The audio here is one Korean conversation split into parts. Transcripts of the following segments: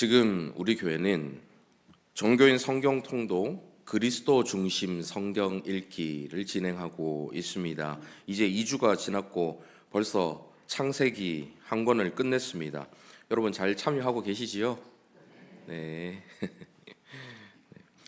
지금 우리 교회는 정교인 성경 통독 그리스도 중심 성경 읽기를 진행하고 있습니다. 이제 2주가 지났고 벌써 창세기 한 권을 끝냈습니다. 여러분 잘 참여하고 계시지요? 네.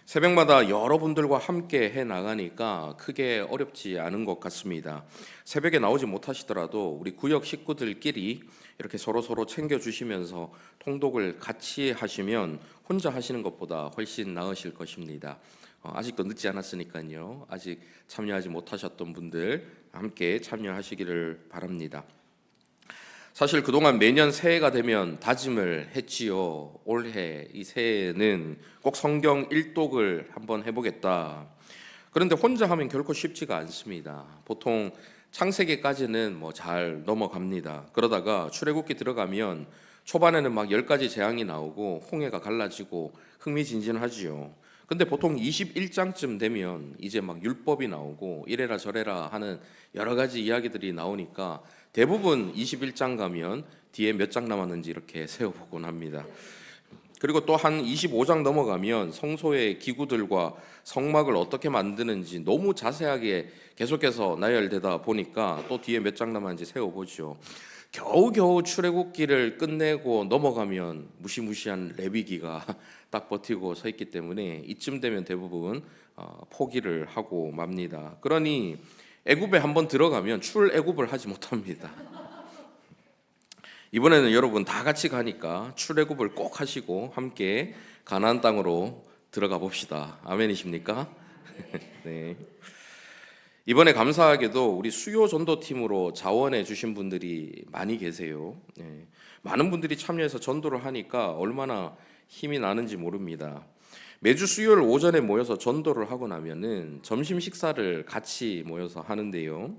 새벽마다 여러분들과 함께 해 나가니까 크게 어렵지 않은 것 같습니다. 새벽에 나오지 못하시더라도 우리 구역 식구들끼리 이렇게 서로 챙겨주시면서 통독을 같이 하시면 혼자 하시는 것보다 훨씬 나으실 것입니다. 아직도 늦지 않았으니까요. 아직 참여하지 못하셨던 분들 함께 참여하시기를 바랍니다. 사실 그동안 매년 새해가 되면 다짐을 했지요. 올해 이 새해에는 꼭 성경 일독을 한번 해보겠다. 그런데 혼자 하면 결코 쉽지가 않습니다. 보통 창세기까지는 잘 넘어갑니다. 그러다가 출애굽기 들어가면 초반에는 막 10가지 재앙이 나오고 홍해가 갈라지고 흥미진진하지요. 근데 보통 21장쯤 되면 이제 막 율법이 나오고 이래라 저래라 하는 여러 가지 이야기들이 나오니까 대부분 21장 가면 뒤에 몇 장 남았는지 이렇게 세어보곤 합니다. 그리고 또 한 25장 넘어가면 성소의 기구들과 성막을 어떻게 만드는지 너무 자세하게 계속해서 나열되다 보니까 또 뒤에 몇 장 남았는지 세어보죠. 겨우겨우 출애굽기를 끝내고 넘어가면 무시무시한 레위기가 딱 버티고 서 있기 때문에 이쯤 되면 대부분 포기를 하고 맙니다. 그러니 애굽에 한번 들어가면 출애굽을 하지 못합니다. 이번에는 여러분 다 같이 가니까 출애굽을 꼭 하시고 함께 가나안 땅으로 들어가 봅시다. 아멘이십니까? 네. 이번에 감사하게도 우리 수요 전도팀으로 자원해 주신 분들이 많이 계세요. 네. 많은 분들이 참여해서 전도를 하니까 얼마나 힘이 나는지 모릅니다. 매주 수요일 오전에 모여서 전도를 하고 나면은 점심 식사를 같이 모여서 하는데요.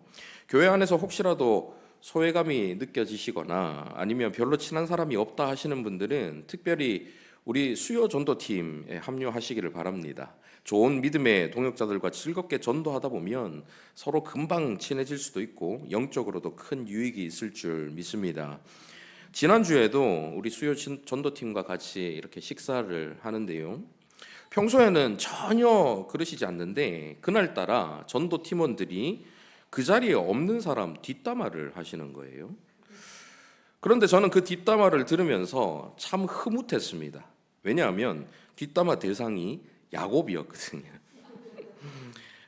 교회 안에서 혹시라도 소외감이 느껴지시거나 아니면 별로 친한 사람이 없다 하시는 분들은 특별히 우리 수요 전도팀에 합류하시기를 바랍니다. 좋은 믿음의 동역자들과 즐겁게 전도하다 보면 서로 금방 친해질 수도 있고 영적으로도 큰 유익이 있을 줄 믿습니다. 지난주에도 우리 수요 전도팀과 같이 이렇게 식사를 하는데요. 평소에는 전혀 그러시지 않는데 그날따라 전도 팀원들이 그 자리에 없는 사람 뒷담화를 하시는 거예요. 그런데 저는 그 뒷담화를 들으면서 참 흐뭇했습니다. 왜냐하면 뒷담화 대상이 야곱이었거든요.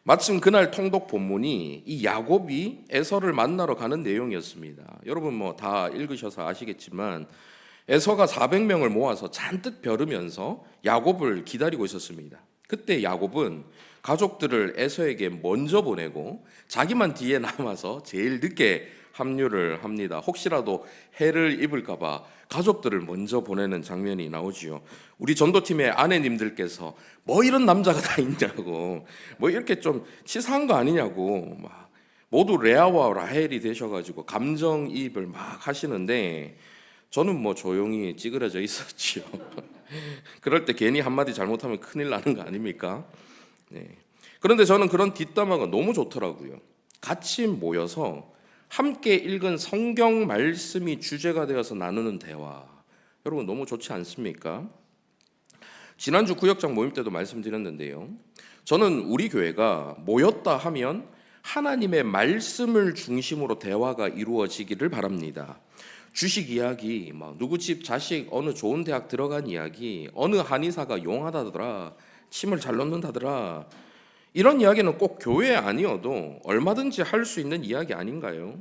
마침 그날 통독 본문이 이 야곱이 에서를 만나러 가는 내용이었습니다. 여러분 다 읽으셔서 아시겠지만 에서가 400명을 모아서 잔뜩 벼르면서 야곱을 기다리고 있었습니다. 그때 야곱은 가족들을 에서에게 먼저 보내고 자기만 뒤에 남아서 제일 늦게 합류를 합니다. 혹시라도 해를 입을까 봐 가족들을 먼저 보내는 장면이 나오지요. 우리 전도팀의 아내님들께서 이런 남자가 다 있냐고, 이렇게 좀 치사한 거 아니냐고 막 모두 레아와 라헬이 되셔가지고 감정이입을 막 하시는데 저는 조용히 찌그러져 있었지요. 그럴 때 괜히 한마디 잘못하면 큰일 나는 거 아닙니까? 네. 그런데 저는 그런 뒷담화가 너무 좋더라고요. 같이 모여서 함께 읽은 성경 말씀이 주제가 되어서 나누는 대화. 여러분 너무 좋지 않습니까? 지난주 구역장 모임 때도 말씀드렸는데요. 저는 우리 교회가 모였다 하면 하나님의 말씀을 중심으로 대화가 이루어지기를 바랍니다. 주식 이야기, 누구 집 자식 어느 좋은 대학 들어간 이야기, 어느 한의사가 용하다더라, 침을 잘 넣는다더라, 이런 이야기는 꼭 교회 아니어도 얼마든지 할 수 있는 이야기 아닌가요?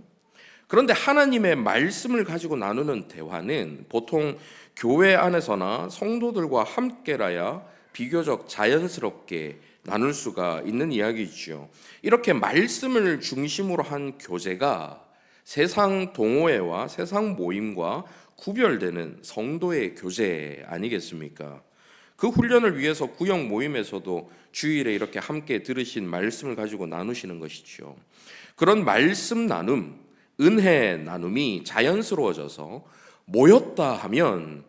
그런데 하나님의 말씀을 가지고 나누는 대화는 보통 교회 안에서나 성도들과 함께라야 비교적 자연스럽게 나눌 수가 있는 이야기죠. 이렇게 말씀을 중심으로 한 교제가 세상 동호회와 세상 모임과 구별되는 성도의 교제 아니겠습니까? 그 훈련을 위해서 구역 모임에서도 주일에 이렇게 함께 들으신 말씀을 가지고 나누시는 것이죠. 그런 말씀 나눔, 은혜 나눔이 자연스러워져서 모였다 하면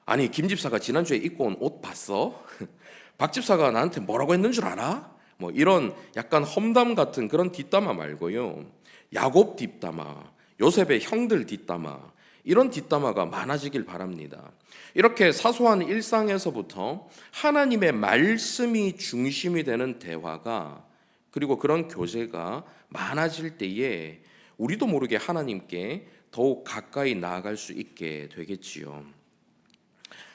아니 김 집사가 지난주에 입고 온 옷 봤어? 박 집사가 나한테 뭐라고 했는 줄 알아? 이런 약간 험담 같은 그런 뒷담화 말고요. 야곱 뒷담화, 요셉의 형들 뒷담화, 이런 뒷담화가 많아지길 바랍니다. 이렇게 사소한 일상에서부터 하나님의 말씀이 중심이 되는 대화가, 그리고 그런 교제가 많아질 때에 우리도 모르게 하나님께 더욱 가까이 나아갈 수 있게 되겠지요.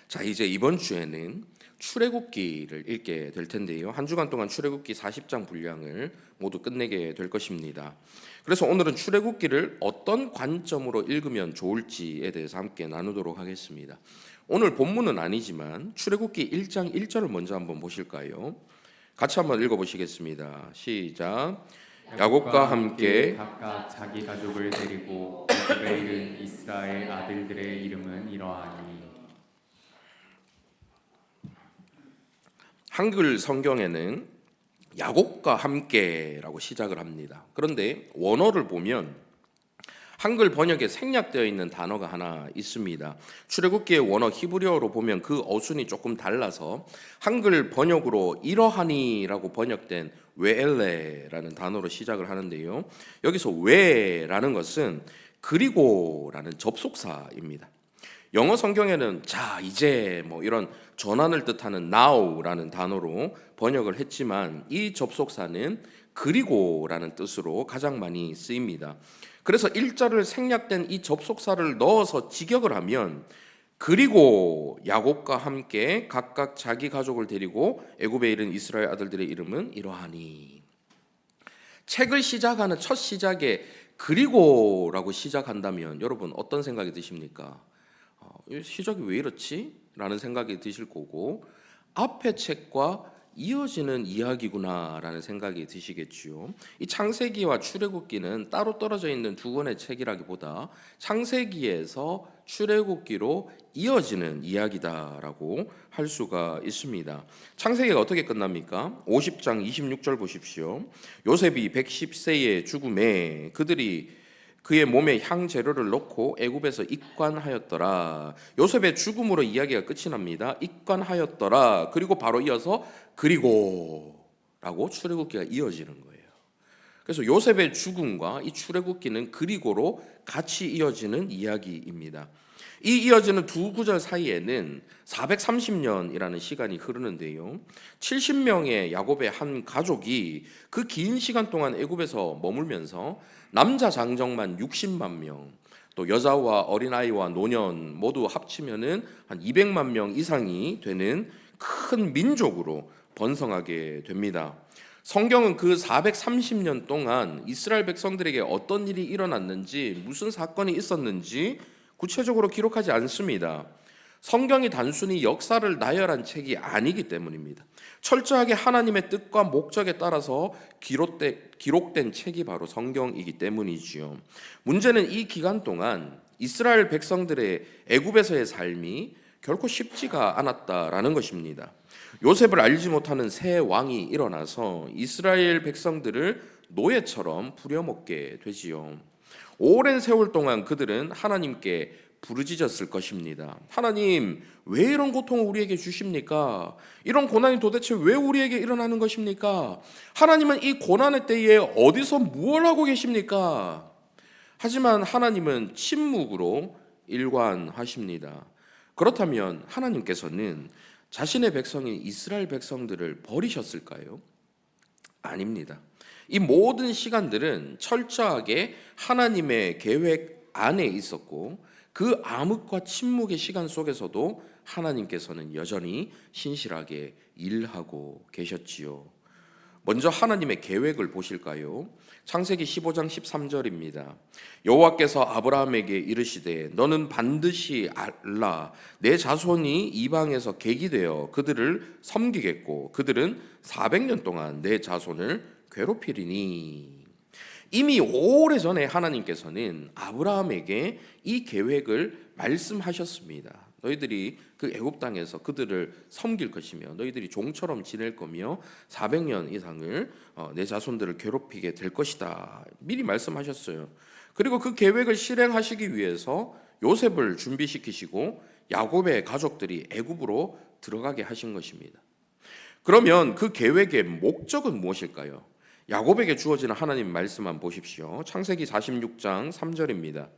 자, 이제 이번 주에는 출애굽기를 읽게 될 텐데요. 한 주간 동안 출애굽기 40장 분량을 모두 끝내게 될 것입니다. 그래서 오늘은 출애굽기를 어떤 관점으로 읽으면 좋을지에 대해서 함께 나누도록 하겠습니다. 오늘 본문은 아니지만 출애굽기 1장 1절을 먼저 한번 보실까요? 같이 한번 읽어보시겠습니다. 시작. 야곱과 함께 각각 자기 가족을 데리고 애굽에 이른 이스라엘 아들들의 이름은 이러하니. 한글 성경에는 야곱과 함께라고 시작을 합니다. 그런데 원어를 보면 한글 번역에 생략되어 있는 단어가 하나 있습니다. 출애굽기의 원어 히브리어로 보면 그 어순이 조금 달라서 한글 번역으로 이러하니라고 번역된 웨엘레라는 단어로 시작을 하는데요. 여기서 웨라는 것은 그리고라는 접속사입니다. 영어 성경에는 자, 이제 뭐 이런 전환을 뜻하는 now라는 단어로 번역을 했지만 이 접속사는 그리고라는 뜻으로 가장 많이 쓰입니다. 그래서 1절을 생략된 이 접속사를 넣어서 직역을 하면 그리고 야곱과 함께 각각 자기 가족을 데리고 애굽에 이른 이스라엘 아들들의 이름은 이러하니. 책을 시작하는 첫 시작에 그리고라고 시작한다면 여러분 어떤 생각이 드십니까? 시작이 왜 이렇지? 라는 생각이 드실 거고, 앞의 책과 이어지는 이야기구나라는 생각이 드시겠지요. 이 창세기와 출애굽기는 따로 떨어져 있는 두 권의 책이라기보다 창세기에서 출애굽기로 이어지는 이야기다라고 할 수가 있습니다. 창세기가 어떻게 끝납니까? 50장 26절 보십시오. 요셉이 110세의 죽음에 그의 몸에 향 재료를 넣고 애굽에서 입관하였더라. 요셉의 죽음으로 이야기가 끝이 납니다. 입관하였더라. 그리고 바로 이어서 그리고라고 출애굽기가 이어지는 거예요. 그래서 요셉의 죽음과 이 출애굽기는 그리고로 같이 이어지는 이야기입니다. 이 이어지는 두 구절 사이에는 430년이라는 시간이 흐르는데요. 70명의 야곱의 한 가족이 그 긴 시간 동안 애굽에서 머물면서 남자 장정만 60만 명, 또 여자와 어린아이와 노년 모두 합치면은 한 200만 명 이상이 되는 큰 민족으로 번성하게 됩니다. 성경은 그 430년 동안 이스라엘 백성들에게 어떤 일이 일어났는지, 무슨 사건이 있었는지 구체적으로 기록하지 않습니다. 성경이 단순히 역사를 나열한 책이 아니기 때문입니다. 철저하게 하나님의 뜻과 목적에 따라서 기록된 책이 바로 성경이기 때문이지요. 문제는 이 기간 동안 이스라엘 백성들의 애굽에서의 삶이 결코 쉽지가 않았다라는 것입니다. 요셉을 알지 못하는 새 왕이 일어나서 이스라엘 백성들을 노예처럼 부려먹게 되지요. 오랜 세월 동안 그들은 하나님께 부르짖었을 것입니다. 하나님, 왜 이런 고통을 우리에게 주십니까? 이런 고난이 도대체 왜 우리에게 일어나는 것입니까? 하나님은 이 고난의 때에 어디서 무엇을 하고 계십니까? 하지만 하나님은 침묵으로 일관하십니다. 그렇다면 하나님께서는 자신의 백성인 이스라엘 백성들을 버리셨을까요? 아닙니다. 이 모든 시간들은 철저하게 하나님의 계획 안에 있었고, 그 암흑과 침묵의 시간 속에서도 하나님께서는 여전히 신실하게 일하고 계셨지요. 먼저 하나님의 계획을 보실까요? 창세기 15장 13절입니다. 여호와께서 아브라함에게 이르시되 너는 반드시 알라, 내 자손이 이방에서 객이 되어 그들을 섬기겠고 그들은 400년 동안 내 자손을 괴롭히리니. 이미 오래전에 하나님께서는 아브라함에게 이 계획을 말씀하셨습니다. 너희들이 그 애굽 땅에서 그들을 섬길 것이며 너희들이 종처럼 지낼 거며 400년 이상을 내 자손들을 괴롭히게 될 것이다. 미리 말씀하셨어요. 그리고 그 계획을 실행하시기 위해서 요셉을 준비시키시고 야곱의 가족들이 애굽으로 들어가게 하신 것입니다. 그러면 그 계획의 목적은 무엇일까요? 야곱에게 주어지는 하나님 말씀만 보십시오. 창세기 46장 3절입니다.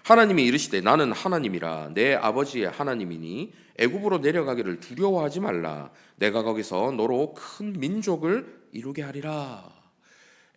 하나님이 이르시되 나는 하나님이라 내 아버지의 하나님이니 애굽으로 내려가기를 두려워하지 말라. 내가 거기서 너로 큰 민족을 이루게 하리라.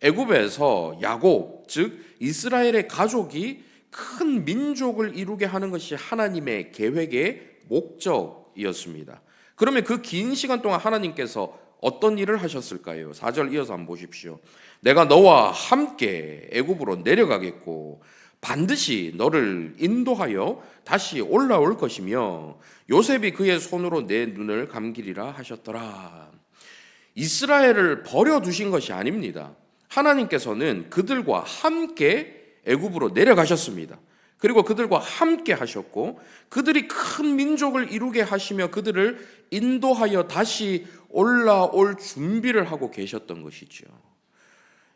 애굽에서 야곱, 즉 이스라엘의 가족이 큰 민족을 이루게 하는 것이 하나님의 계획의 목적이었습니다. 그러면 그 긴 시간 동안 하나님께서 어떤 일을 하셨을까요? 4절 이어서 한번 보십시오. 내가 너와 함께 애굽으로 내려가겠고 반드시 너를 인도하여 다시 올라올 것이며 요셉이 그의 손으로 내 눈을 감기리라 하셨더라. 이스라엘을 버려두신 것이 아닙니다. 하나님께서는 그들과 함께 애굽으로 내려가셨습니다. 그리고 그들과 함께 하셨고 그들이 큰 민족을 이루게 하시며 그들을 인도하여 다시 올라올 준비를 하고 계셨던 것이죠.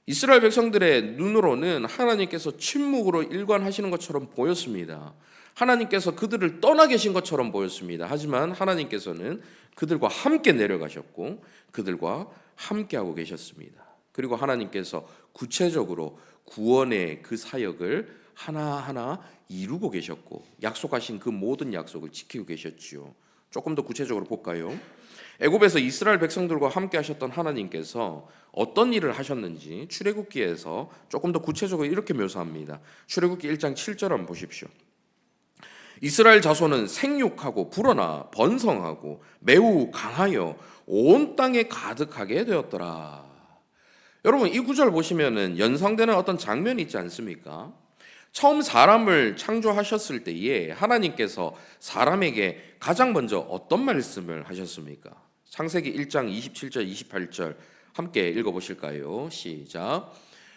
이스라엘 백성들의 눈으로는 하나님께서 침묵으로 일관하시는 것처럼 보였습니다. 하나님께서 그들을 떠나 계신 것처럼 보였습니다. 하지만 하나님께서는 그들과 함께 내려가셨고 그들과 함께하고 계셨습니다. 그리고 하나님께서 구체적으로 구원의 그 사역을 하나하나 이루고 계셨고 약속하신 그 모든 약속을 지키고 계셨지요. 조금 더 구체적으로 볼까요? 애굽에서 이스라엘 백성들과 함께 하셨던 하나님께서 어떤 일을 하셨는지 출애굽기에서 조금 더 구체적으로 이렇게 묘사합니다. 출애굽기 1장 7절 한번 보십시오. 이스라엘 자손은 생육하고 불어나 번성하고 매우 강하여 온 땅에 가득하게 되었더라. 여러분 이 구절 보시면은 연상되는 어떤 장면이 있지 않습니까? 처음 사람을 창조하셨을 때에 하나님께서 사람에게 가장 먼저 어떤 말씀을 하셨습니까? 창세기 1장 27절 28절 함께 읽어보실까요? 시작.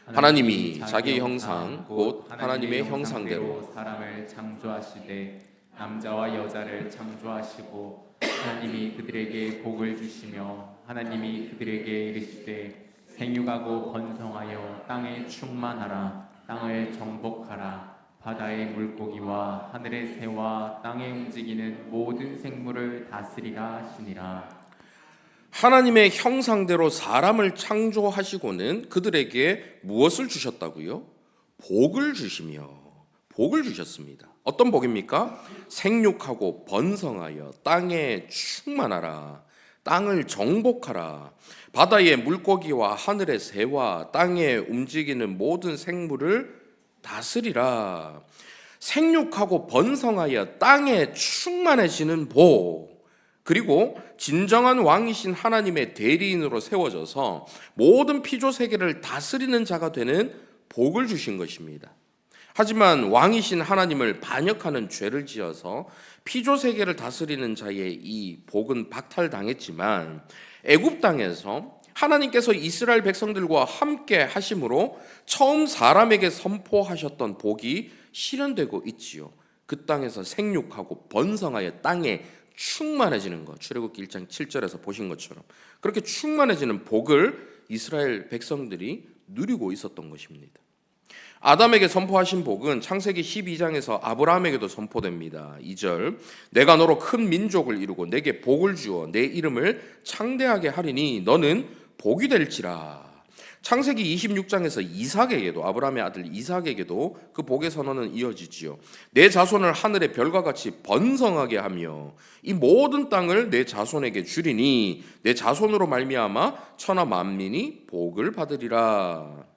하나님이 자기 형상 곧 하나님의 형상대로 사람을 창조하시되 남자와 여자를 창조하시고 하나님이 그들에게 복을 주시며 하나님이 그들에게 이르시되 생육하고 번성하여 땅에 충만하라. 땅을 정복하라. 바다의 물고기와 하늘의 새와 땅에 움직이는 모든 생물을 다스리라 하시니라. 하나님의 형상대로 사람을 창조하시고는 그들에게 무엇을 주셨다고요? 복을 주시며 복을 주셨습니다. 어떤 복입니까? 생육하고 번성하여 땅에 충만하라. 땅을 정복하라. 바다의 물고기와 하늘의 새와 땅에 움직이는 모든 생물을 다스리라. 생육하고 번성하여 땅에 충만해지는 복, 그리고 진정한 왕이신 하나님의 대리인으로 세워져서 모든 피조 세계를 다스리는 자가 되는 복을 주신 것입니다. 하지만 왕이신 하나님을 반역하는 죄를 지어서 피조 세계를 다스리는 자의 이 복은 박탈당했지만 애굽 땅에서 하나님께서 이스라엘 백성들과 함께 하심으로 처음 사람에게 선포하셨던 복이 실현되고 있지요. 그 땅에서 생육하고 번성하여 땅에 충만해지는 것, 출애굽기 1장 7절에서 보신 것처럼 그렇게 충만해지는 복을 이스라엘 백성들이 누리고 있었던 것입니다. 아담에게 선포하신 복은 창세기 12장에서 아브라함에게도 선포됩니다. 2절 내가 너로 큰 민족을 이루고 내게 복을 주어 내 이름을 창대하게 하리니 너는 복이 될지라. 창세기 26장에서 이삭에게도 아브라함의 아들 이삭에게도 그 복의 선언은 이어지지요. 내 자손을 하늘의 별과 같이 번성하게 하며 이 모든 땅을 내 자손에게 주리니 내 자손으로 말미암아 천하 만민이 복을 받으리라.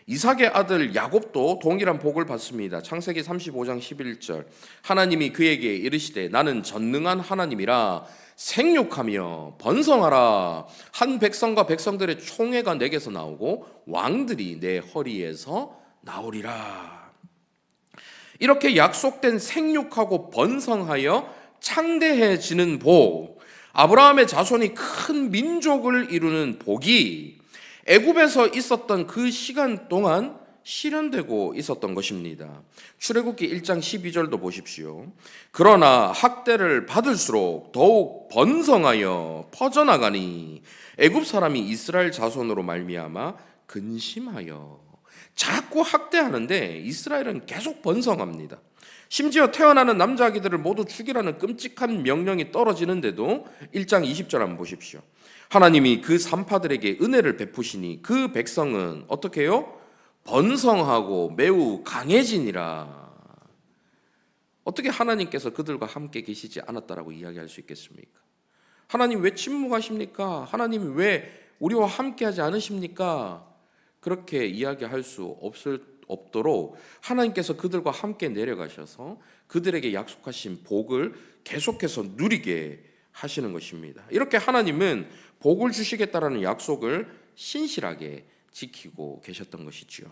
이삭의 아들 야곱도 동일한 복을 받습니다. 창세기 35장 11절 하나님이 그에게 이르시되 나는 전능한 하나님이라 생육하며 번성하라. 한 백성과 백성들의 총회가 내게서 나오고 왕들이 내 허리에서 나오리라. 이렇게 약속된 생육하고 번성하여 창대해지는 복, 아브라함의 자손이 큰 민족을 이루는 복이 애굽에서 있었던 그 시간 동안 실현되고 있었던 것입니다. 출애굽기 1장 12절도 보십시오. 그러나 학대를 받을수록 더욱 번성하여 퍼져나가니 애굽 사람이 이스라엘 자손으로 말미암아 근심하여. 자꾸 학대하는데 이스라엘은 계속 번성합니다. 심지어 태어나는 남자 아기들을 모두 죽이라는 끔찍한 명령이 떨어지는데도 1장 20절 한번 보십시오. 하나님이 그 산파들에게 은혜를 베푸시니 그 백성은 어떻게 해요? 번성하고 매우 강해지니라. 어떻게 하나님께서 그들과 함께 계시지 않았다라고 이야기할 수 있겠습니까? 하나님 왜 침묵하십니까? 하나님 왜 우리와 함께하지 않으십니까? 그렇게 이야기할 수 없도록 하나님께서 그들과 함께 내려가셔서 그들에게 약속하신 복을 계속해서 누리게 하시는 것입니다. 이렇게 하나님은 복을 주시겠다라는 약속을 신실하게 지키고 계셨던 것이지요.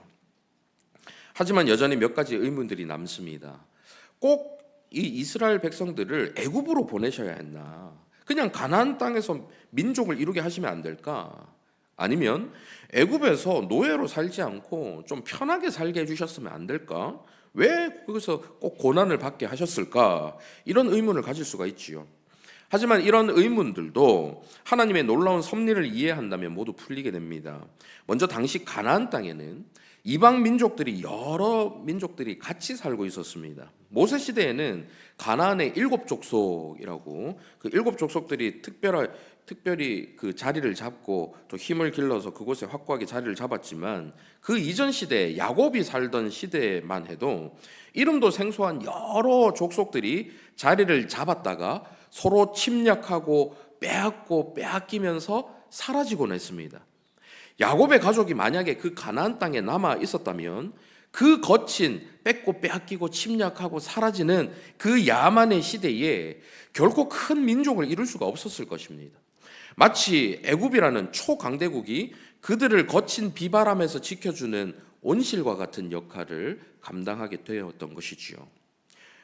하지만 여전히 몇 가지 의문들이 남습니다. 꼭 이 이스라엘 백성들을 애굽으로 보내셔야 했나? 그냥 가나안 땅에서 민족을 이루게 하시면 안 될까? 아니면 애굽에서 노예로 살지 않고 좀 편하게 살게 해주셨으면 안 될까? 왜 거기서 꼭 고난을 받게 하셨을까? 이런 의문을 가질 수가 있지요. 하지만 이런 의문들도 하나님의 놀라운 섭리를 이해한다면 모두 풀리게 됩니다. 먼저 당시 가나안 땅에는 이방 민족들이 여러 민족들이 같이 살고 있었습니다. 모세 시대에는 가나안의 7족속이라고 그 7족속들이 특별히 그 자리를 잡고 또 힘을 길러서 그곳에 확고하게 자리를 잡았지만 그 이전 시대 야곱이 살던 시대만 해도 이름도 생소한 여러 족속들이 자리를 잡았다가 서로 침략하고 빼앗기면서 사라지곤 했습니다. 야곱의 가족이 만약에 그 가나안 땅에 남아 있었다면 그 거친 뺏고 빼앗기고 침략하고 사라지는 그 야만의 시대에 결코 큰 민족을 이룰 수가 없었을 것입니다. 마치 애굽이라는 초강대국이 그들을 거친 비바람에서 지켜주는 온실과 같은 역할을 감당하게 되었던 것이지요.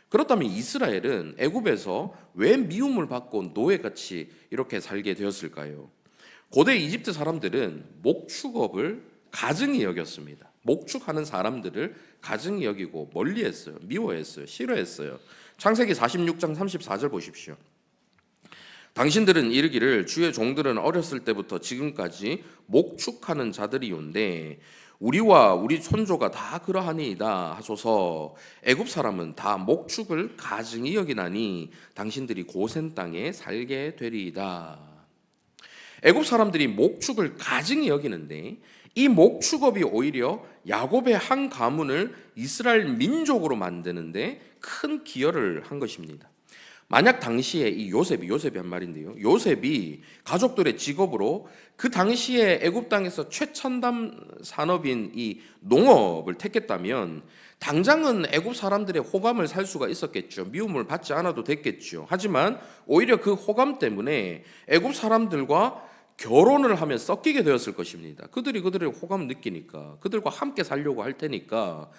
그렇다면 이스라엘은 애굽에서 왜 미움을 받고 노예같이 이렇게 살게 되었을까요? 고대 이집트 사람들은 목축업을 가증히 여겼습니다. 목축하는 사람들을 가증히 여기고 멀리했어요. 미워했어요. 싫어했어요. 창세기 46장 34절 보십시오. 당신들은 이르기를 주의 종들은 어렸을 때부터 지금까지 목축하는 자들이온데 우리와 우리 손조가 다 그러하니이다 하소서. 애굽 사람은 다 목축을 가증히 여기나니 당신들이 고센 땅에 살게 되리이다. 애굽 사람들이 목축을 가증히 여기는데 이 목축업이 오히려 야곱의 한 가문을 이스라엘 민족으로 만드는데 큰 기여를 한 것입니다. 만약 당시에 이 요셉이 한 말인데요. 요셉이 가족들의 직업으로 그 당시에 애굽 땅에서 최첨단 산업인 이 농업을 택했다면 당장은 애굽 사람들의 호감을 살 수가 있었겠죠. 미움을 받지 않아도 됐겠죠. 하지만 오히려 그 호감 때문에 애굽 사람들과 결혼을 하면 섞이게 되었을 것입니다. 그들이 그들의 호감을 느끼니까 그들과 함께 살려고 할 테니까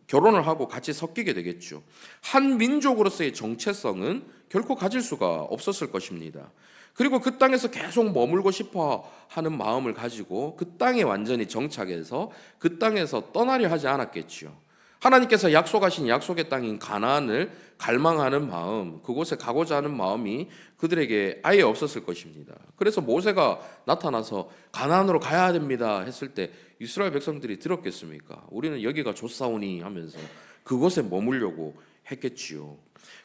결혼을 하고 같이 섞이게 되겠죠. 한 민족으로서의 정체성은 결코 가질 수가 없었을 것입니다. 그리고 그 땅에서 계속 머물고 싶어 하는 마음을 가지고 그 땅에 완전히 정착해서 그 땅에서 떠나려 하지 않았겠죠. 하나님께서 약속하신 약속의 땅인 가나안을 갈망하는 마음, 그곳에 가고자 하는 마음이 그들에게 아예 없었을 것입니다. 그래서 모세가 나타나서 가나안으로 가야 됩니다 했을 때 이스라엘 백성들이 들었겠습니까? 우리는 여기가 좋사오니 하면서 그곳에 머물려고 했겠지요.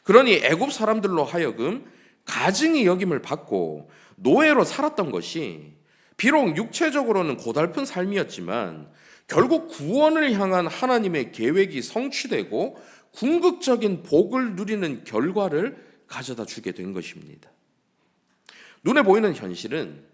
그러니 애굽 사람들로 하여금 가증히 여김을 받고 노예로 살았던 것이 비록 육체적으로는 고달픈 삶이었지만 결국 구원을 향한 하나님의 계획이 성취되고 궁극적인 복을 누리는 결과를 가져다 주게 된 것입니다. 눈에 보이는 현실은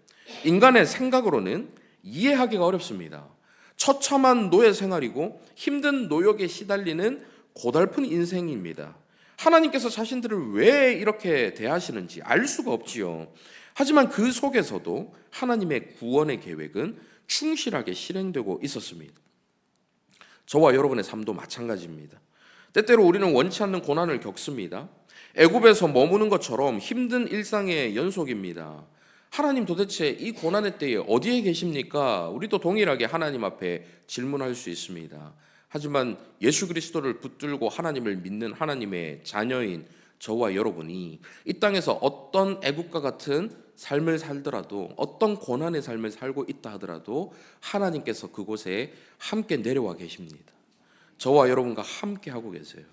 인간의 생각으로는 이해하기가 어렵습니다. 처참한 노예 생활이고 힘든 노역에 시달리는 고달픈 인생입니다. 하나님께서 자신들을 왜 이렇게 대하시는지 알 수가 없지요. 하지만 그 속에서도 하나님의 구원의 계획은 충실하게 실행되고 있었습니다. 저와 여러분의 삶도 마찬가지입니다. 때때로 우리는 원치 않는 고난을 겪습니다. 애굽에서 머무는 것처럼 힘든 일상의 연속입니다. 하나님 도대체 이 고난의 때에 어디에 계십니까? 우리도 동일하게 하나님 앞에 질문할 수 있습니다. 하지만 예수 그리스도를 붙들고 하나님을 믿는 하나님의 자녀인 저와 여러분이 이 땅에서 어떤 애국과 같은 삶을 살더라도 어떤 고난의 삶을 살고 있다 하더라도 하나님께서 그곳에 함께 내려와 계십니다. 저와 여러분과 함께 하고 계세요.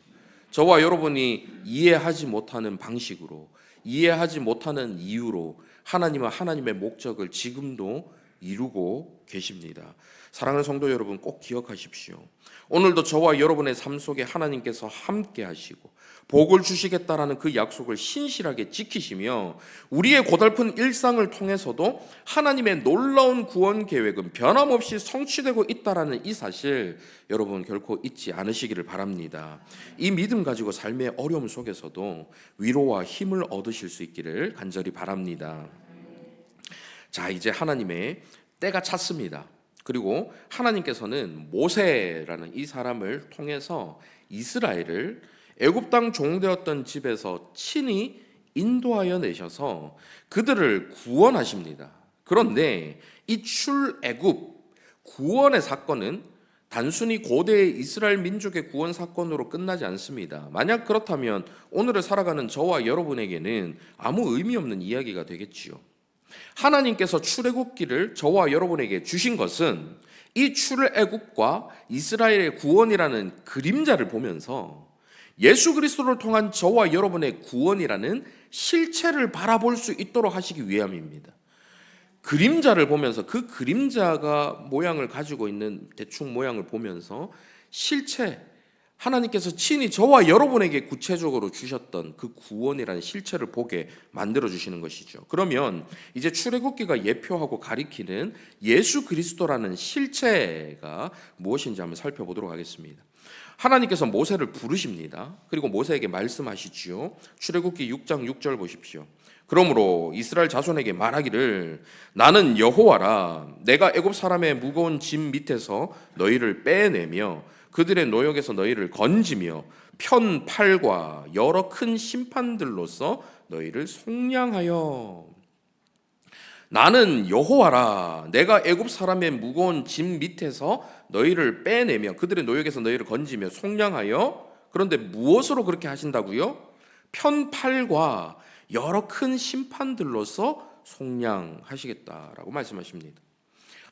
저와 여러분이 이해하지 못하는 방식으로, 이해하지 못하는 이유로 하나님은 하나님의 목적을 지금도 이루고 계십니다. 사랑하는 성도 여러분, 꼭 기억하십시오. 오늘도 저와 여러분의 삶 속에 하나님께서 함께 하시고 복을 주시겠다라는 그 약속을 신실하게 지키시며 우리의 고달픈 일상을 통해서도 하나님의 놀라운 구원 계획은 변함없이 성취되고 있다라는 이 사실 여러분 결코 잊지 않으시기를 바랍니다. 이 믿음 가지고 삶의 어려움 속에서도 위로와 힘을 얻으실 수 있기를 간절히 바랍니다. 자, 이제 하나님의 때가 찼습니다. 그리고 하나님께서는 모세라는 이 사람을 통해서 이스라엘을 애굽 땅 종되었던 집에서 친히 인도하여 내셔서 그들을 구원하십니다. 그런데 이 출애굽 구원의 사건은 단순히 고대의 이스라엘 민족의 구원 사건으로 끝나지 않습니다. 만약 그렇다면 오늘을 살아가는 저와 여러분에게는 아무 의미 없는 이야기가 되겠지요. 하나님께서 출애굽기를 저와 여러분에게 주신 것은 이 출애굽과 이스라엘의 구원이라는 그림자를 보면서 예수 그리스도를 통한 저와 여러분의 구원이라는 실체를 바라볼 수 있도록 하시기 위함입니다. 그림자를 보면서 그 그림자가 모양을 가지고 있는 대충 모양을 보면서 실체, 하나님께서 친히 저와 여러분에게 구체적으로 주셨던 그 구원이라는 실체를 보게 만들어 주시는 것이죠. 그러면 이제 출애굽기가 예표하고 가리키는 예수 그리스도라는 실체가 무엇인지 한번 살펴보도록 하겠습니다. 하나님께서 모세를 부르십니다. 그리고 모세에게 말씀하시지요. 출애굽기 6장 6절 보십시오. 그러므로 이스라엘 자손에게 말하기를 나는 여호와라. 내가 애굽 사람의 무거운 짐 밑에서 너희를 빼내며 그들의 노역에서 너희를 건지며 편팔과 여러 큰 심판들로서 너희를 속량하여. 나는 여호와라. 내가 애굽 사람의 무거운 짐 밑에서 너희를 빼내며 그들의 노역에서 너희를 건지며 속량하여. 그런데 무엇으로 그렇게 하신다고요? 편팔과 여러 큰 심판들로서 속량하시겠다라고 말씀하십니다.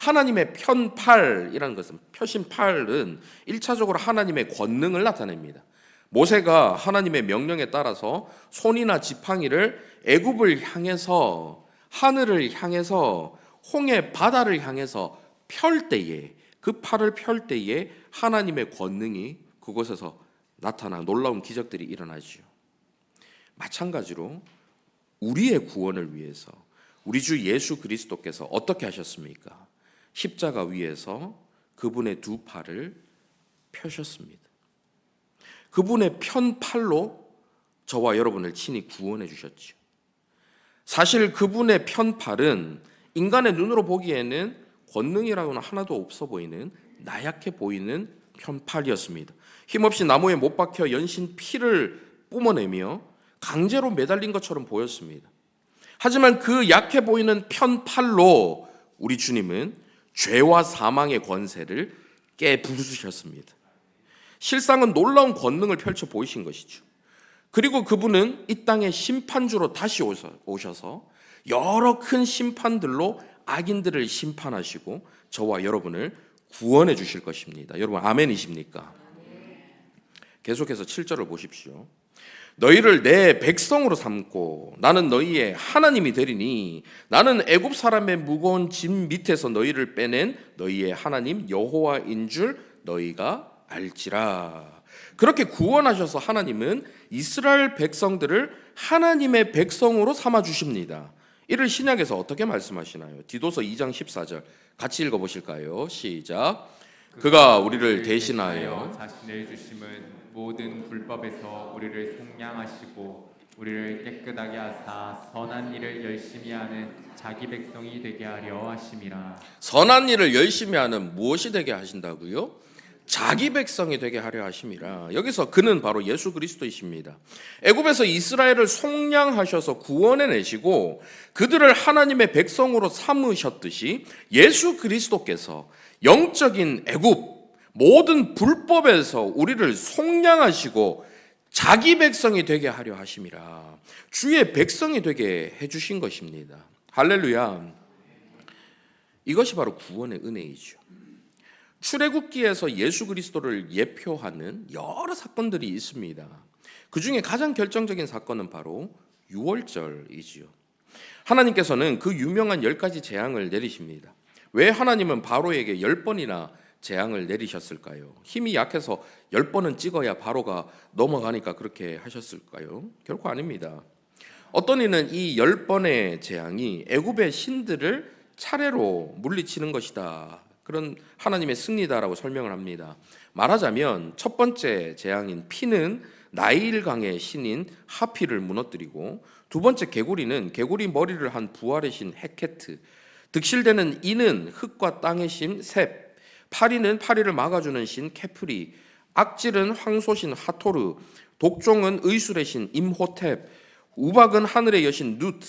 하나님의 편팔이라는 것은, 표심팔은 1차적으로 하나님의 권능을 나타냅니다. 모세가 하나님의 명령에 따라서 손이나 지팡이를 애굽을 향해서, 하늘을 향해서, 홍해 바다를 향해서 펼 때에, 그 팔을 펼 때에 하나님의 권능이 그곳에서 나타나 놀라운 기적들이 일어나죠. 마찬가지로 우리의 구원을 위해서 우리 주 예수 그리스도께서 어떻게 하셨습니까? 십자가 위에서 그분의 두 팔을 펴셨습니다. 그분의 편팔로 저와 여러분을 친히 구원해 주셨죠. 사실 그분의 편팔은 인간의 눈으로 보기에는 권능이라고는 하나도 없어 보이는, 나약해 보이는 편팔이었습니다. 힘없이 나무에 못 박혀 연신 피를 뿜어내며 강제로 매달린 것처럼 보였습니다. 하지만 그 약해 보이는 편팔로 우리 주님은 죄와 사망의 권세를 깨부수셨습니다. 실상은 놀라운 권능을 펼쳐 보이신 것이죠. 그리고 그분은 이 땅의 심판주로 다시 오셔서 여러 큰 심판들로 악인들을 심판하시고 저와 여러분을 구원해 주실 것입니다. 여러분 아멘이십니까? 계속해서 7절을 보십시오. 너희를 내 백성으로 삼고 나는 너희의 하나님이 되리니 나는 애굽 사람의 무거운 짐 밑에서 너희를 빼낸 너희의 하나님 여호와인 줄 너희가 알지라. 그렇게 구원하셔서 하나님은 이스라엘 백성들을 하나님의 백성으로 삼아 주십니다. 이를 신약에서 어떻게 말씀하시나요? 디도서 2장 14절 같이 읽어보실까요? 시작. 그가 우리를 대신하여 자신을 주심은 모든 불법에서 우리를 속량하시고 우리를 깨끗하게 하사 선한 일을 열심히 하는 자기 백성이 되게 하려 하심이라. 선한 일을 열심히 하는 무엇이 되게 하신다고요? 자기 백성이 되게 하려 하심이라. 여기서 그는 바로 예수 그리스도이십니다. 애굽에서 이스라엘을 속량하셔서 구원해 내시고 그들을 하나님의 백성으로 삼으셨듯이 예수 그리스도께서 영적인 애굽 모든 불법에서 우리를 속량하시고 자기 백성이 되게 하려 하심이라. 주의 백성이 되게 해주신 것입니다. 할렐루야. 이것이 바로 구원의 은혜이죠. 출애굽기에서 예수 그리스도를 예표하는 여러 사건들이 있습니다. 그 중에 가장 결정적인 사건은 바로 유월절이지요. 하나님께서는 그 유명한 10가지 재앙을 내리십니다. 왜 하나님은 바로에게 10번이나 재앙을 내리셨을까요? 힘이 약해서 10번은 찍어야 바로가 넘어가니까 그렇게 하셨을까요? 결코 아닙니다. 어떤 이는 이 10번의 재앙이 애굽의 신들을 차례로 물리치는 것이다, 그런 하나님의 승리다라고 설명을 합니다. 말하자면 첫 번째 재앙인 피는 나일강의 신인 하피를 무너뜨리고, 두 번째 개구리는 개구리 머리를 한 부활의 신 헤케트, 득실되는 이는 흙과 땅의 신 셉, 파리는 파리를 막아주는 신 케프리, 악질은 황소신 하토르, 독종은 의술의 신 임호텝, 우박은 하늘의 여신 누트,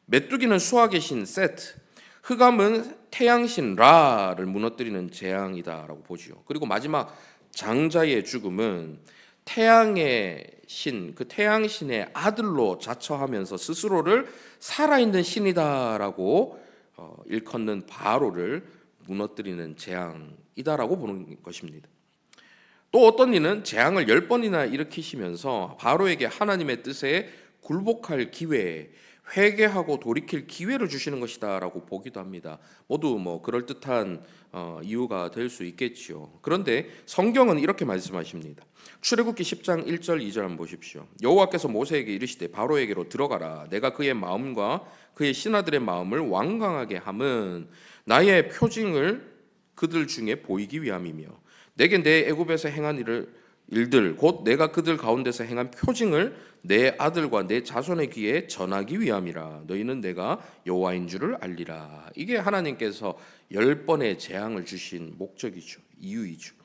메뚜기는 수학의 신 세트, 흑암은 태양신 라를 무너뜨리는 재앙이다라고 보지요. 그리고 마지막 장자의 죽음은 태양의 신, 그 태양신의 아들로 자처하면서 스스로를 살아있는 신이다라고 일컫는 바로를 무너뜨리는 재앙이다라고 보는 것입니다. 또 어떤 이는 재앙을 10번이나 일으키시면서 바로에게 하나님의 뜻에 굴복할 기회, 회개하고 돌이킬 기회를 주시는 것이다라고 보기도 합니다. 모두 그럴듯한 이유가 될 수 있겠지요. 그런데 성경은 이렇게 말씀하십니다. 출애굽기 10장 1절 2절 한번 보십시오. 여호와께서 모세에게 이르시되 바로에게로 들어가라. 내가 그의 마음과 그의 신하들의 마음을 완강하게 함은 나의 표징을 그들 중에 보이기 위함이며, 내게 내 애굽에서 행한 일들 곧 내가 그들 가운데서 행한 표징을 내 아들과 내 자손의 귀에 전하기 위함이라. 너희는 내가 여호와인 줄을 알리라. 이게 하나님께서 10번의 재앙을 주신 목적이죠. 이유이죠.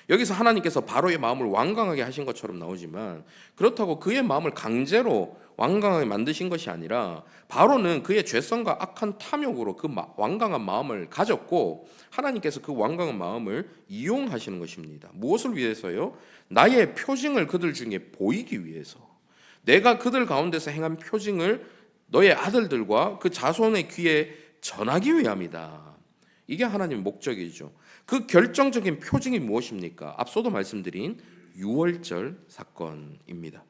여기서 하나님께서 바로의 마음을 완강하게 하신 것처럼 나오지만, 그렇다고 그의 마음을 강제로 완강하게 만드신 것이 아니라, 바로는 그의 죄성과 악한 탐욕으로 그 완강한 마음을 가졌고, 하나님께서 그 완강한 마음을 이용하시는 것입니다. 무엇을 위해서요? 나의 표징을 그들 중에 보이기 위해서. 내가 그들 가운데서 행한 표징을 너의 아들들과 그 자손의 귀에 전하기 위함이다. 이게 하나님의 목적이죠. 그 결정적인 표징이 무엇입니까? 앞서도 말씀드린 유월절 사건입니다.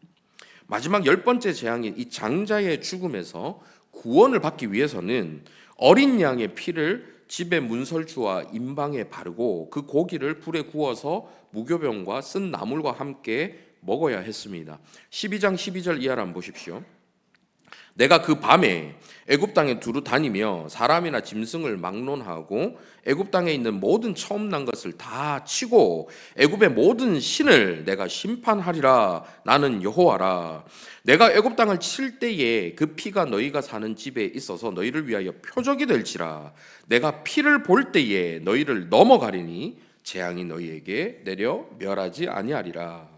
마지막 10번째 재앙인 이 장자의 죽음에서 구원을 받기 위해서는 어린 양의 피를 집의 문설주와 임방에 바르고 그 고기를 불에 구워서 무교병과 쓴 나물과 함께 먹어야 했습니다. 12장 12절 이하를 한번 보십시오. 내가 그 밤에 애굽 땅에 두루 다니며 사람이나 짐승을 막론하고 애굽 땅에 있는 모든 처음 난 것을 다 치고 애굽의 모든 신을 내가 심판하리라. 나는 여호와라. 내가 애굽 땅을 칠 때에 그 피가 너희가 사는 집에 있어서 너희를 위하여 표적이 될지라. 내가 피를 볼 때에 너희를 넘어가리니 재앙이 너희에게 내려 멸하지 아니하리라.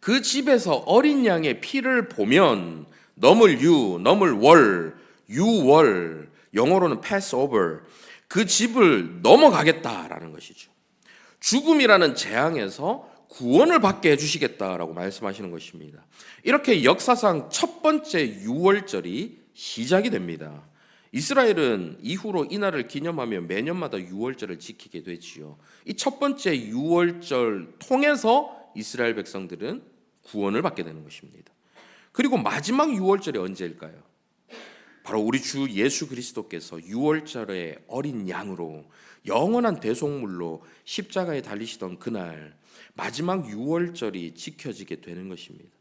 그 집에서 어린 양의 피를 보면 넘을 유, 넘을 월, 유월, 영어로는 Passover, 그 집을 넘어가겠다라는 것이죠. 죽음이라는 재앙에서 구원을 받게 해주시겠다라고 말씀하시는 것입니다. 이렇게 역사상 첫 번째 유월절이 시작이 됩니다. 이스라엘은 이후로 이날을 기념하며 매년마다 유월절을 지키게 되지요. 이 첫 번째 유월절 통해서 이스라엘 백성들은 구원을 받게 되는 것입니다. 그리고 마지막 유월절이 언제일까요? 바로 우리 주 예수 그리스도께서 유월절의 어린 양으로 영원한 대속물로 십자가에 달리시던 그날 마지막 유월절이 지켜지게 되는 것입니다.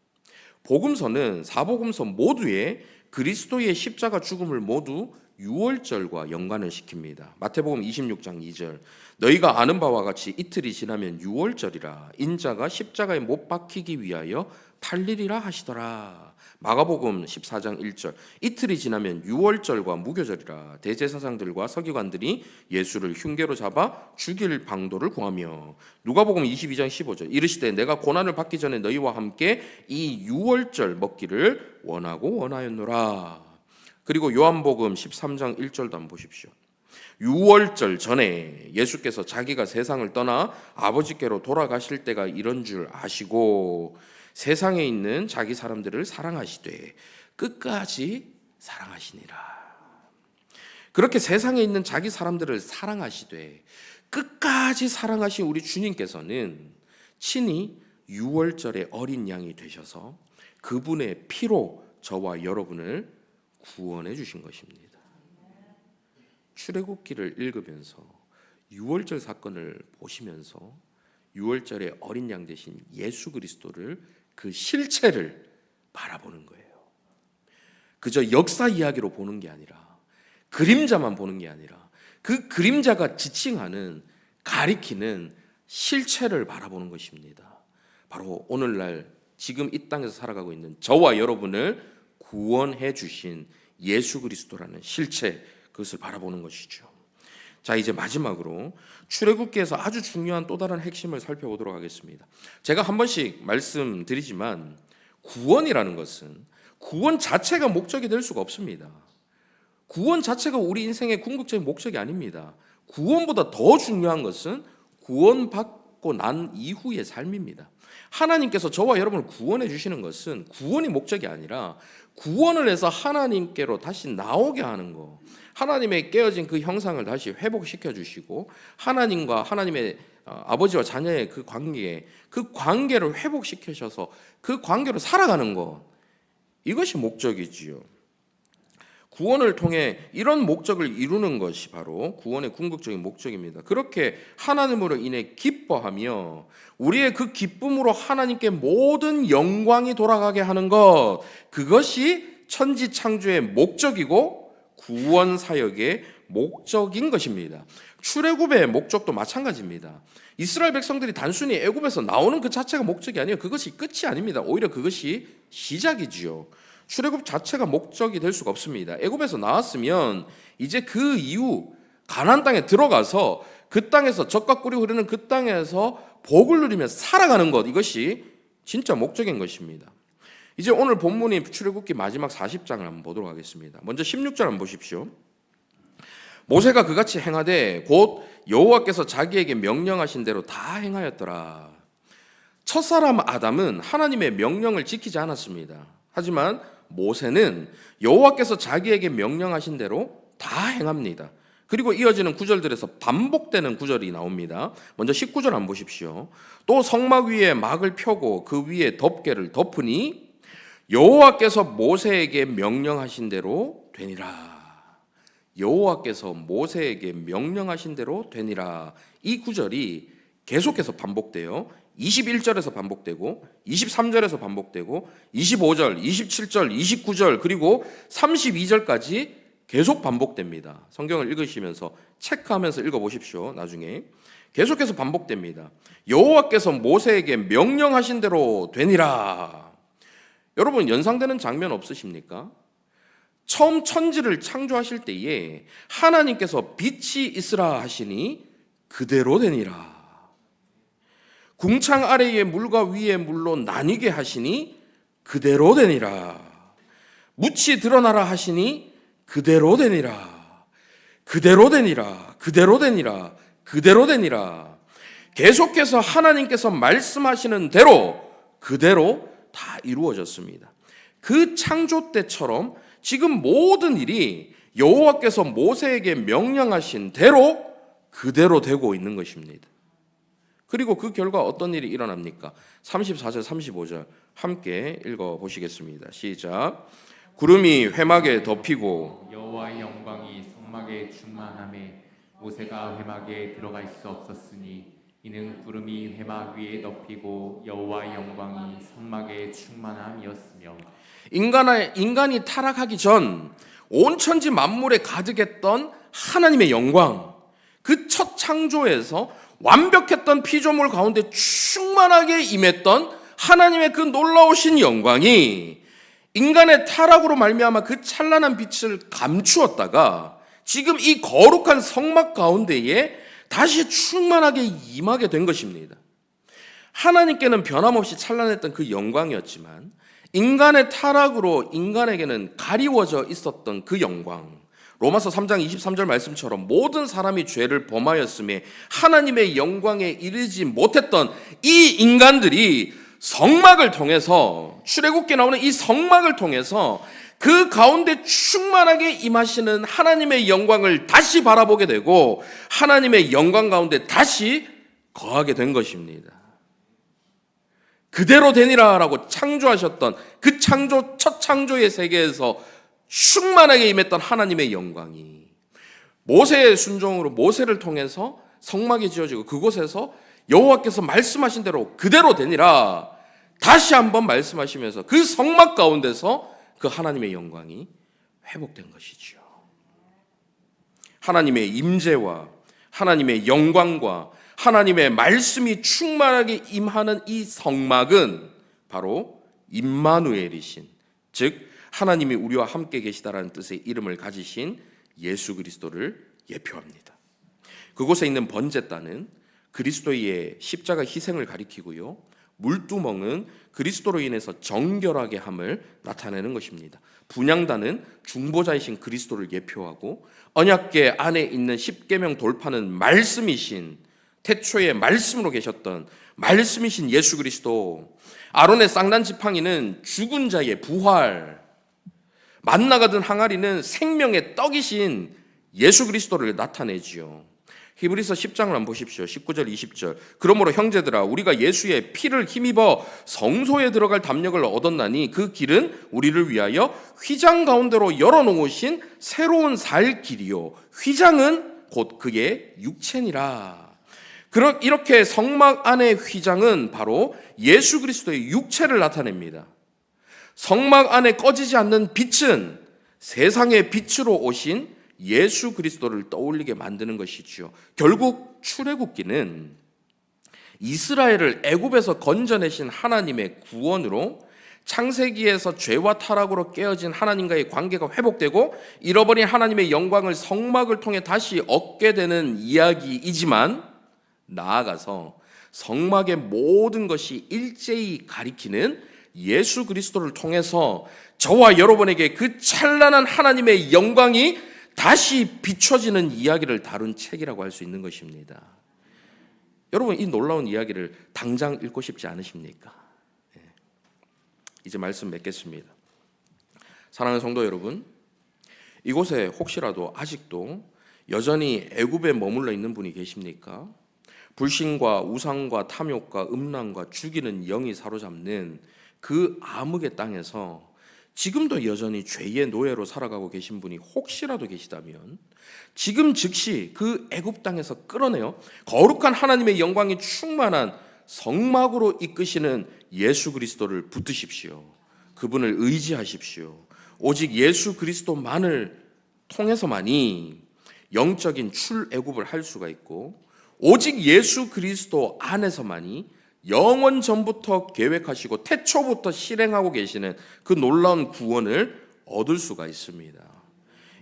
복음서는 사복음서 모두에 그리스도의 십자가 죽음을 모두 유월절과 연관을 시킵니다. 마태복음 26장 2절, 너희가 아는 바와 같이 이틀이 지나면 유월절이라. 인자가 십자가에 못 박히기 위하여 팔리리라 하시더라. 마가복음 14장 1절, 이틀이 지나면 유월절과 무교절이라. 대제사장들과 서기관들이 예수를 흉계로 잡아 죽일 방도를 구하며. 누가복음 22장 15절, 이르시되 내가 고난을 받기 전에 너희와 함께 이 유월절 먹기를 원하고 원하였노라. 그리고 요한복음 13장 1절도 한번 보십시오. 유월절 전에 예수께서 자기가 세상을 떠나 아버지께로 돌아가실 때가 이런 줄 아시고 세상에 있는 자기 사람들을 사랑하시되 끝까지 사랑하시니라. 그렇게 세상에 있는 자기 사람들을 사랑하시되 끝까지 사랑하신 우리 주님께서는 친히 유월절의 어린 양이 되셔서 그분의 피로 저와 여러분을 구원해 주신 것입니다. 출애굽기를 읽으면서 유월절 사건을 보시면서 유월절의 어린 양 되신 예수 그리스도를 그 실체를 바라보는 거예요. 그저 역사 이야기로 보는 게 아니라 그림자만 보는 게 아니라 그 그림자가 지칭하는 가리키는 실체를 바라보는 것입니다. 바로 오늘날 지금 이 땅에서 살아가고 있는 저와 여러분을 구원해 주신 예수 그리스도라는 실체, 그것을 바라보는 것이죠. 자, 이제 마지막으로 출애굽기에서 아주 중요한 또 다른 핵심을 살펴보도록 하겠습니다. 제가 한 번씩 말씀드리지만 구원이라는 것은 구원 자체가 목적이 될 수가 없습니다. 구원 자체가 우리 인생의 궁극적인 목적이 아닙니다. 구원보다 더 중요한 것은 구원받고 난 이후의 삶입니다. 하나님께서 저와 여러분을 구원해 주시는 것은 구원이 목적이 아니라 구원을 해서 하나님께로 다시 나오게 하는 거, 하나님의 깨어진 그 형상을 다시 회복시켜 주시고 하나님과 하나님의 아버지와 자녀의 그 관계를 회복시키셔서 그 관계로 살아가는 것, 이것이 목적이지요. 구원을 통해 이런 목적을 이루는 것이 바로 구원의 궁극적인 목적입니다. 그렇게 하나님으로 인해 기뻐하며 우리의 그 기쁨으로 하나님께 모든 영광이 돌아가게 하는 것, 그것이 천지창조의 목적이고 구원 사역의 목적인 것입니다. 출애굽의 목적도 마찬가지입니다. 이스라엘 백성들이 단순히 애굽에서 나오는 그 자체가 목적이 아니에요. 그것이 끝이 아닙니다. 오히려 그것이 시작이지요. 출애굽 자체가 목적이 될 수가 없습니다. 애굽에서 나왔으면 이제 그 이후 가나안 땅에 들어가서 그 땅에서 젖과 꿀이 흐르는 그 땅에서 복을 누리며 살아가는 것, 이것이 진짜 목적인 것입니다. 이제 오늘 본문이 출애굽기 마지막 40장을 한번 보도록 하겠습니다. 먼저 16절 한번 보십시오. 모세가 그같이 행하되 곧 여호와께서 자기에게 명령하신 대로 다 행하였더라. 첫사람 아담은 하나님의 명령을 지키지 않았습니다. 하지만 모세는 여호와께서 자기에게 명령하신 대로 다 행합니다. 그리고 이어지는 구절들에서 반복되는 구절이 나옵니다. 먼저 19절 한번 보십시오. 또 성막 위에 막을 펴고 그 위에 덮개를 덮으니 여호와께서 모세에게 명령하신 대로 되니라. 여호와께서 모세에게 명령하신 대로 되니라. 이 구절이 계속해서 반복돼요. 21절에서 반복되고 23절에서 반복되고 25절, 27절, 29절 그리고 32절까지 계속 반복됩니다. 성경을 읽으시면서 체크하면서 읽어보십시오. 나중에 계속해서 반복됩니다. 여호와께서 모세에게 명령하신 대로 되니라. 여러분, 연상되는 장면 없으십니까? 처음 천지를 창조하실 때에 하나님께서 빛이 있으라 하시니 그대로 되니라. 궁창 아래의 물과 위의 물로 나뉘게 하시니 그대로 되니라. 묻이 드러나라 하시니 그대로 되니라. 그대로 되니라. 그대로 되니라. 그대로 되니라. 계속해서 하나님께서 말씀하시는 대로 그대로 다 이루어졌습니다. 그 창조 때처럼 지금 모든 일이 여호와께서 모세에게 명령하신 대로 그대로 되고 있는 것입니다. 그리고 그 결과 어떤 일이 일어납니까? 34절, 35절 함께 읽어보시겠습니다. 시작. 구름이 회막에 덮이고 여호와의 영광이 성막에 충만하매 모세가 회막에 들어갈 수 없었으니 이는 구름이 회막 위에 덮이고 여호와의 영광이 성막에 충만함이었으며 인간이 타락하기 전 온 천지 만물에 가득했던 하나님의 영광, 그 첫 창조에서 완벽했던 피조물 가운데 충만하게 임했던 하나님의 그 놀라우신 영광이 인간의 타락으로 말미암아 그 찬란한 빛을 감추었다가 지금 이 거룩한 성막 가운데에 다시 충만하게 임하게 된 것입니다. 하나님께는 변함없이 찬란했던 그 영광이었지만 인간의 타락으로 인간에게는 가리워져 있었던 그 영광, 로마서 3장 23절 말씀처럼 모든 사람이 죄를 범하였음에 하나님의 영광에 이르지 못했던 이 인간들이 성막을 통해서, 출애굽기에 나오는 이 성막을 통해서 그 가운데 충만하게 임하시는 하나님의 영광을 다시 바라보게 되고 하나님의 영광 가운데 다시 거하게 된 것입니다. 그대로 되니라라고 창조하셨던 그 첫 창조의 세계에서 충만하게 임했던 하나님의 영광이 모세의 순종으로 모세를 통해서 성막이 지어지고 그곳에서 여호와께서 말씀하신 대로 그대로 되니라 다시 한번 말씀하시면서 그 성막 가운데서 그 하나님의 영광이 회복된 것이죠. 하나님의 임재와 하나님의 영광과 하나님의 말씀이 충만하게 임하는 이 성막은 바로 임마누엘이신, 즉 하나님이 우리와 함께 계시다라는 뜻의 이름을 가지신 예수 그리스도를 예표합니다. 그곳에 있는 번제단은 그리스도의 십자가 희생을 가리키고요, 물두멍은 그리스도로 인해서 정결하게 함을 나타내는 것입니다. 분향단은 중보자이신 그리스도를 예표하고, 언약궤 안에 있는 십계명 돌파는 말씀이신, 태초에 말씀으로 계셨던 말씀이신 예수 그리스도, 아론의 쌍난 지팡이는 죽은 자의 부활, 만나가 든 항아리는 생명의 떡이신 예수 그리스도를 나타내지요. 히브리서 10장을 한번 보십시오. 19절 20절. 그러므로 형제들아, 우리가 예수의 피를 힘입어 성소에 들어갈 담력을 얻었나니 그 길은 우리를 위하여 휘장 가운데로 열어놓으신 새로운 살 길이요, 휘장은 곧 그의 육체니라. 이렇게 성막 안의 휘장은 바로 예수 그리스도의 육체를 나타냅니다. 성막 안에 꺼지지 않는 빛은 세상의 빛으로 오신 예수 그리스도를 떠올리게 만드는 것이지요. 결국 출애굽기는 이스라엘을 애굽에서 건져내신 하나님의 구원으로 창세기에서 죄와 타락으로 깨어진 하나님과의 관계가 회복되고 잃어버린 하나님의 영광을 성막을 통해 다시 얻게 되는 이야기이지만, 나아가서 성막의 모든 것이 일제히 가리키는 예수 그리스도를 통해서 저와 여러분에게 그 찬란한 하나님의 영광이 다시 비춰지는 이야기를 다룬 책이라고 할 수 있는 것입니다. 여러분, 이 놀라운 이야기를 당장 읽고 싶지 않으십니까? 이제 말씀 맺겠습니다. 사랑하는 성도 여러분, 이곳에 혹시라도 아직도 여전히 애굽에 머물러 있는 분이 계십니까? 불신과 우상과 탐욕과 음란과 죽이는 영이 사로잡는 그 암흑의 땅에서 지금도 여전히 죄의 노예로 살아가고 계신 분이 혹시라도 계시다면, 지금 즉시 그 애굽 땅에서 끌어내어 거룩한 하나님의 영광이 충만한 성막으로 이끄시는 예수 그리스도를 붙드십시오. 그분을 의지하십시오. 오직 예수 그리스도만을 통해서만이 영적인 출애굽을 할 수가 있고, 오직 예수 그리스도 안에서만이 영원 전부터 계획하시고 태초부터 실행하고 계시는 그 놀라운 구원을 얻을 수가 있습니다.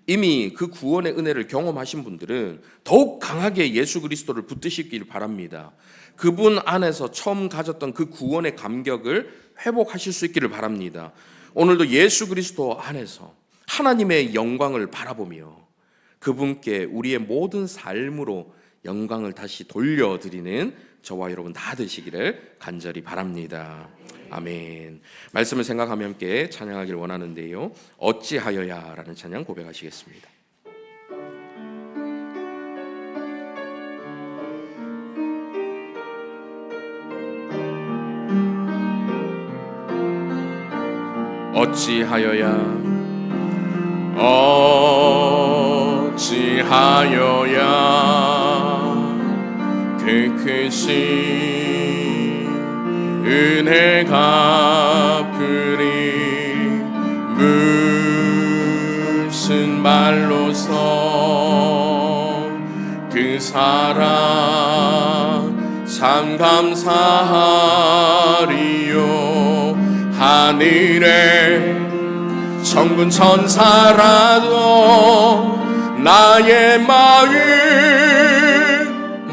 이미 그 구원의 은혜를 경험하신 분들은 더욱 강하게 예수 그리스도를 붙드시길 바랍니다. 그분 안에서 처음 가졌던 그 구원의 감격을 회복하실 수 있기를 바랍니다. 오늘도 예수 그리스도 안에서 하나님의 영광을 바라보며 그분께 우리의 모든 삶으로 영광을 다시 돌려드리는 저와 여러분 다 되시기를 간절히 바랍니다. 아멘. 말씀을 생각하며 함께 찬양하길 원하는데요, 어찌하여야 라는 찬양 고백하시겠습니다. 어찌하여야 그 크신 은혜 갚으리 무슨 말로서 그 사랑 참 감사하리요. 하늘에 천군 천사라도 나의 마음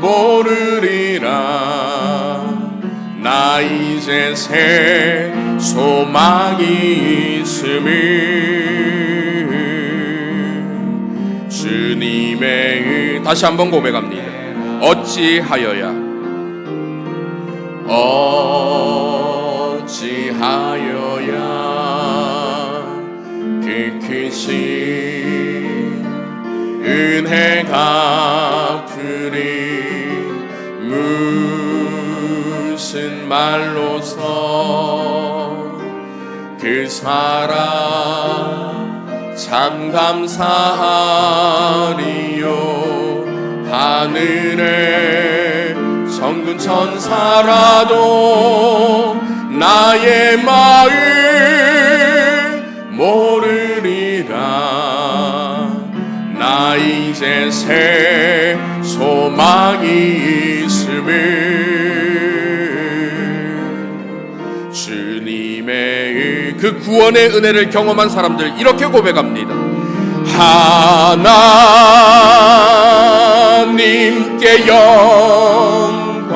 모르리라. 나 이제 새 소망이 있음을 주님의 다시 한번 고백합니다. 어찌하여야 위하여야 그 크신 은혜 갚으리 무슨 말로서 그 사랑 참 감사하리요 하늘에 성군 천사라도 나의 마음 모르리라 나 이제 새 소망이 있음을 주님의 그 구원의 은혜를 경험한 사람들 이렇게 고백합니다. 하나님께 영광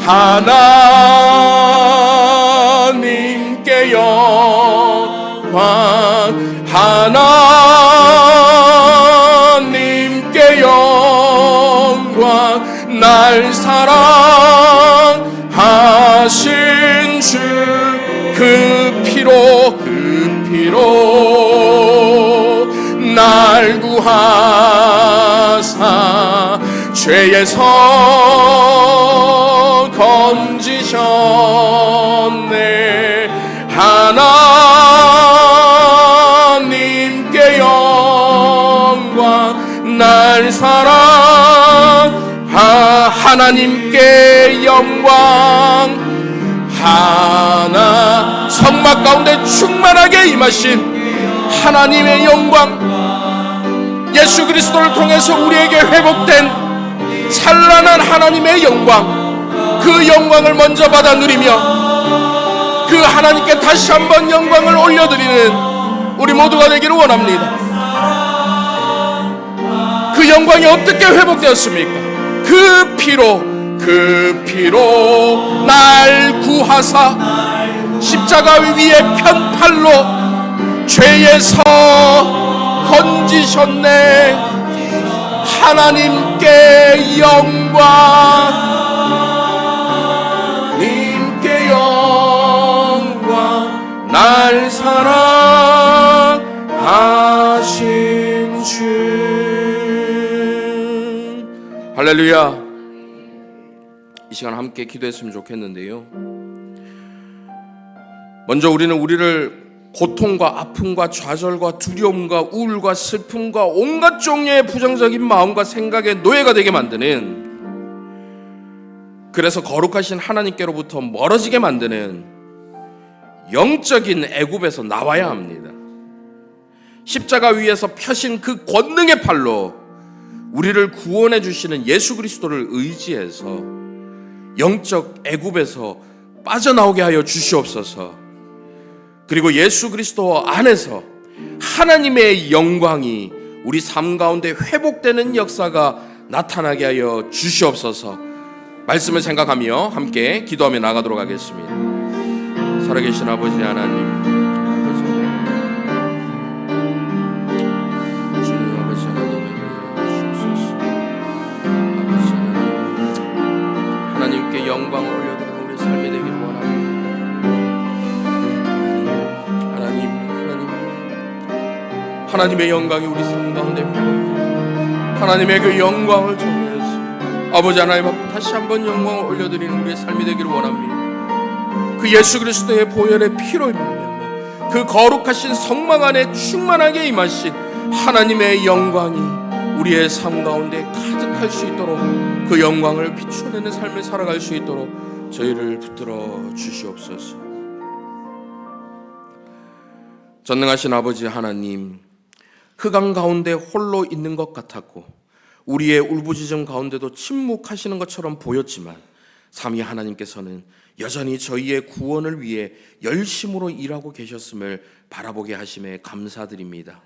하나님께 영광 하나님께 영광 날 사랑하신 주 그 피로 날 구하사 죄에서 건지셨네 하나님께 영광 날 하나님께 영광 하나 성막 가운데 충만하게 임하신 하나님의 영광 예수 그리스도를 통해서 우리에게 회복된 찬란한 하나님의 영광 그 영광을 먼저 받아 누리며 그 하나님께 다시 한번 영광을 올려드리는 우리 모두가 되기를 원합니다. 그 영광이 어떻게 회복되었습니까? 그 피로 날 구하사 십자가 위에 편팔로 죄에서 건지셨네 하나님께 영광 님께 영광 날 사랑하신 주 할렐루야. 이 시간 함께 기도했으면 좋겠는데요. 먼저 우리는 우리를 고통과 아픔과 좌절과 두려움과 우울과 슬픔과 온갖 종류의 부정적인 마음과 생각의 노예가 되게 만드는 그래서 거룩하신 하나님께로부터 멀어지게 만드는 영적인 애굽에서 나와야 합니다. 십자가 위에서 펴신 그 권능의 팔로 우리를 구원해 주시는 예수 그리스도를 의지해서 영적 애굽에서 빠져나오게 하여 주시옵소서. 그리고 예수 그리스도 안에서 하나님의 영광이 우리 삶 가운데 회복되는 역사가 나타나게 하여 주시옵소서. 말씀을 생각하며 함께 기도하며 나가도록 하겠습니다. 살아계신 아버지 하나님, 주님 아버지 하나님의 주옵소서. 아버지 하나님께 영광을 올려드리는 우리 삶이 되기를 원합니다. 하나님의 영광이 우리 삶 가운데 회복되고 하나님의 그 영광을 통해서 아버지 하나님 앞에 다시 한번 영광을 올려드리는 우리의 삶이 되기를 원합니다. 그 예수 그리스도의 보혈의 피로 말미암아 그 거룩하신 성막 안에 충만하게 임하신 하나님의 영광이 우리의 삶 가운데 가득할 수 있도록 그 영광을 비춰내는 삶을 살아갈 수 있도록 저희를 붙들어 주시옵소서. 전능하신 아버지 하나님, 흑암 가운데 홀로 있는 것 같았고 우리의 울부짖음 가운데도 침묵하시는 것처럼 보였지만 삼위 하나님께서는 여전히 저희의 구원을 위해 열심으로 일하고 계셨음을 바라보게 하심에 감사드립니다.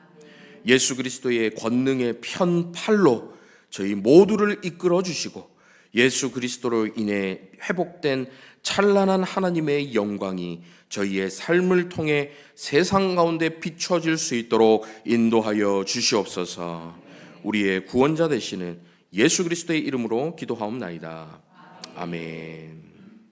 예수 그리스도의 권능의 편팔로 저희 모두를 이끌어 주시고 예수 그리스도로 인해 회복된 찬란한 하나님의 영광이 저희의 삶을 통해 세상 가운데 비춰질 수 있도록 인도하여 주시옵소서. 우리의 구원자 되시는 예수 그리스도의 이름으로 기도하옵나이다. 아멘.